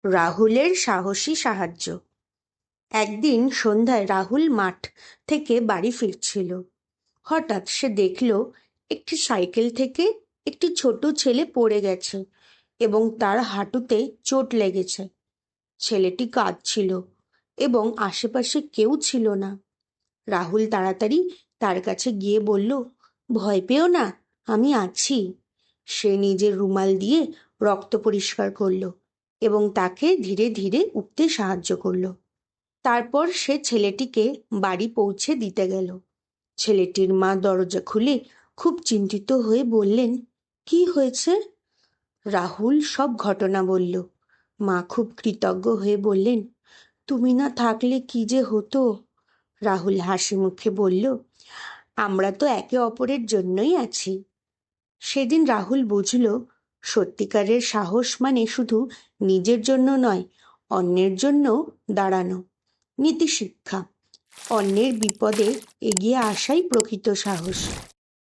রাহুলের সাহসী সাহায্য। একদিন সন্ধ্যায় রাহুল মাঠ থেকে বাড়ি ফিরছিল। হঠাৎ সে দেখল একটি সাইকেল থেকে একটি ছোট ছেলে পড়ে গেছে এবং তার হাঁটুতে চোট লেগেছে। ছেলেটি কাঁদছিল এবং আশেপাশে কেউ ছিল না। রাহুল তাড়াতাড়ি তার কাছে গিয়ে বলল, ভয় পেও না, আমি আছি। সে নিজের রুমাল দিয়ে রক্ত পরিষ্কার করলো এবং তাকে ধীরে ধীরে উঠতে সাহায্য করলো। তারপর সে ছেলেটিকে বাড়ি পৌঁছে দিতে গেল। ছেলেটির মা দরজা খুলে খুব চিন্তিত হয়ে বললেন, কি হয়েছে? রাহুল সব ঘটনা বলল। মা খুব কৃতজ্ঞ হয়ে বললেন, তুমি না থাকলে কি যে হতো। রাহুল হাসি মুখে বলল, আমরা তো একে অপরের জন্যই আছি। সেদিন রাহুল বুঝল, সত্যিকারের সাহস মানে শুধু নিজের জন্য নয়, অন্যের জন্য দাঁড়ানো। নীতি শিক্ষা: অন্যের বিপদে এগিয়ে আসাই প্রকৃত সাহস।